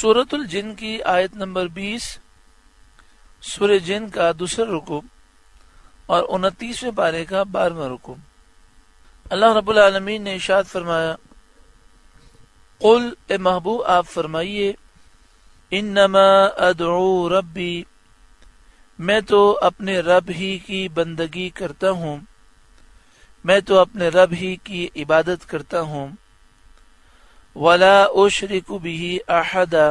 سورۃ الجن کی آیت نمبر 20، سورہ جن کا دوسرا رکوع اور 29ویں پارے کا 12واں رکوع۔ اللہ رب العالمین نے ارشاد فرمایا، قل اے محبوب آپ فرمائیے، انما ادعو ربی، میں تو اپنے رب ہی کی بندگی کرتا ہوں، میں تو اپنے رب ہی کی عبادت کرتا ہوں، ولا اشرک بہ احدا،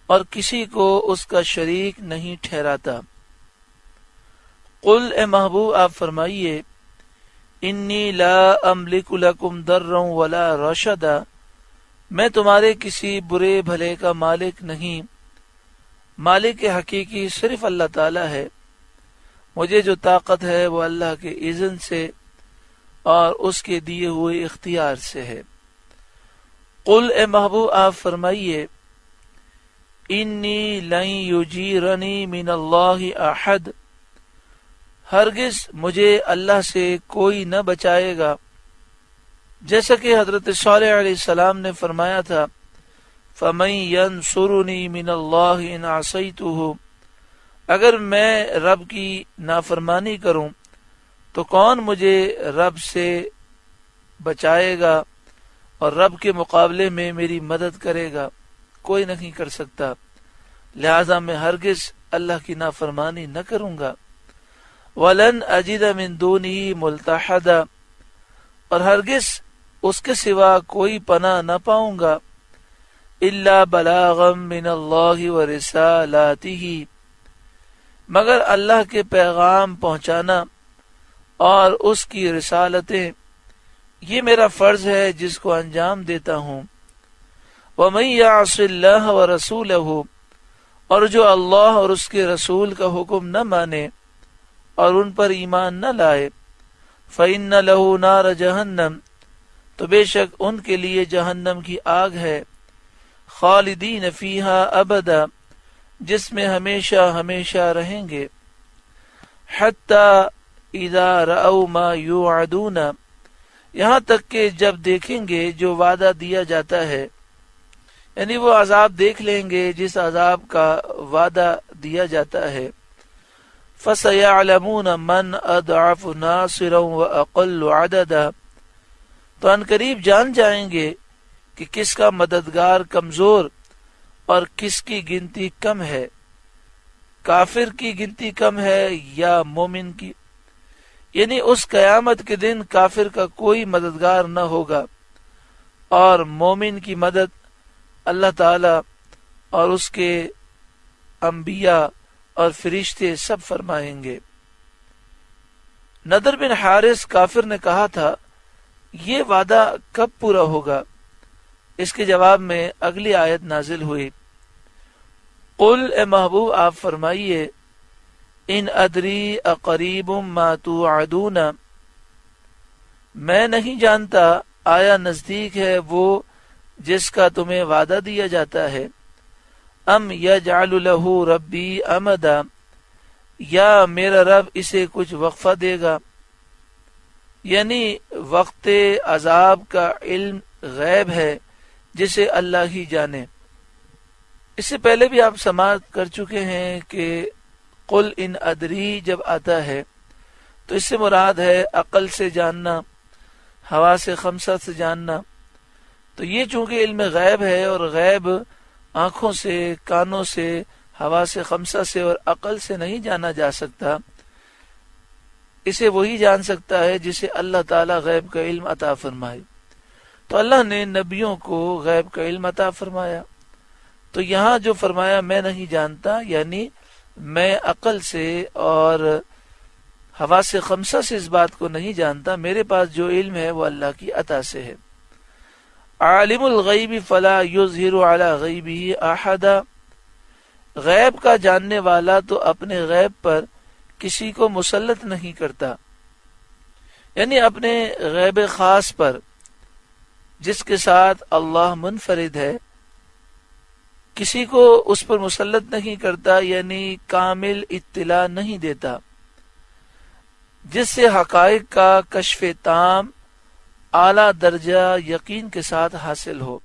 اور کسی کو اس کا شریک نہیں ٹھہراتا۔ قل اے محبوب آپ فرمائیے، انی لا املک لکم ضرا ولا رشدا، میں تمہارے کسی برے بھلے کا مالک نہیں، مالک حقیقی صرف اللہ تعالی ہے، مجھے جو طاقت ہے وہ اللہ کے اذن سے اور اس کے دیے ہوئے اختیار سے ہے۔ قل اے محبوب آپ فرمائیے، انی لن یجیرنی من اللہ احد، ہرگز مجھے اللہ سے کوئی نہ بچائے گا، جیسا کہ حضرت صالح علیہ السلام نے فرمایا تھا، فمن ینصرنی من اللہ ان عصیتہ، اگر میں رب کی نافرمانی کروں تو کون مجھے رب سے بچائے گا اور رب کے مقابلے میں میری مدد کرے گا؟ کوئی نہیں کر سکتا، لہذا میں ہرگز اللہ کی نافرمانی نہ کروں گا۔ وَلَنْ أَجِدَ مِن دُونِهِ مُلْتَحَدًا، اور ہرگز اس کے سوا کوئی پناہ نہ پاؤں گا، إِلَّا بَلَاغًا مِّنَ اللَّهِ وَرِسَالَاتِهِ، مگر اللہ کے پیغام پہنچانا اور اس کی رسالتیں، یہ میرا فرض ہے جس کو انجام دیتا ہوں۔ وَمَن يَعْصِ اللَّهَ وَرَسُولَهُ، اور جو اللہ اور اس کے رسول کا حکم نہ مانے اور ان پر ایمان نہ لائے، فَإِنَّ لَهُ نَارَ جَهَنَّمَ، تو بے شک ان کے لیے جہنم کی آگ ہے، خالدین فیہا ابدا، جس میں ہمیشہ ہمیشہ رہیں گے، حتی اذا رأوا ما یوعدون، یہاں تک کہ جب دیکھیں گے جو وعدہ دیا جاتا ہے، یعنی وہ عذاب دیکھ لیں گے جس عذاب کا وعدہ دیا جاتا ہے، فَسَيَعْلَمُونَ مَنْ أَضْعَفُ نَاصِرًا وَأَقَلُّ عَدَدًا، تو ان قریب جان جائیں گے کہ کس کا مددگار کمزور اور کس کی گنتی کم ہے، کافر کی گنتی کم ہے یا مومن کی، یعنی اس قیامت کے دن کافر کا کوئی مددگار نہ ہوگا اور مومن کی مدد اللہ تعالی اور اس کے انبیاء اور فرشتے سب فرمائیں گے۔ نضر بن حارث کافر نے کہا تھا، یہ وعدہ کب پورا ہوگا؟ اس کے جواب میں اگلی آیت نازل ہوئی، قل اے محبوب آپ فرمائیے، ان ادری اقریب ما توعدون، میں نہیں جانتا آیا نزدیک ہے وہ جس کا تمہیں وعدہ دیا جاتا ہے، ام یجعل لہ ربی امدا، یا میرا رب اسے کچھ وقفہ دے گا، یعنی وقت عذاب کا علم غیب ہے جسے اللہ ہی جانے۔ اس سے پہلے بھی آپ سماعت کر چکے ہیں کہ قل ان ادری جب آتا ہے تو اس سے مراد ہے عقل سے جاننا، حواس خمسہ سے جاننا، تو یہ چونکہ علم غیب ہے اور غیب آنکھوں سے، کانوں سے، حواس خمسہ سے اور عقل سے نہیں جانا جا سکتا، اسے وہی جان سکتا ہے جسے اللہ تعالی غیب کا علم عطا فرمائے۔ تو اللہ نے نبیوں کو غیب کا علم عطا فرمایا، تو یہاں جو فرمایا میں نہیں جانتا، یعنی میں عقل سے اور حواس خمسہ سے اس بات کو نہیں جانتا، میرے پاس جو علم ہے وہ اللہ کی عطا سے ہے۔ عالم الغیب فلا یظہر علی غیبہ احدا، غیب کا جاننے والا تو اپنے غیب پر کسی کو مسلط نہیں کرتا، یعنی اپنے غیب خاص پر جس کے ساتھ اللہ منفرد ہے، کسی کو اس پر مسلط نہیں کرتا، یعنی کامل اطلاع نہیں دیتا، جس سے حقائق کا کشف تام اعلیٰ درجہ یقین کے ساتھ حاصل ہو۔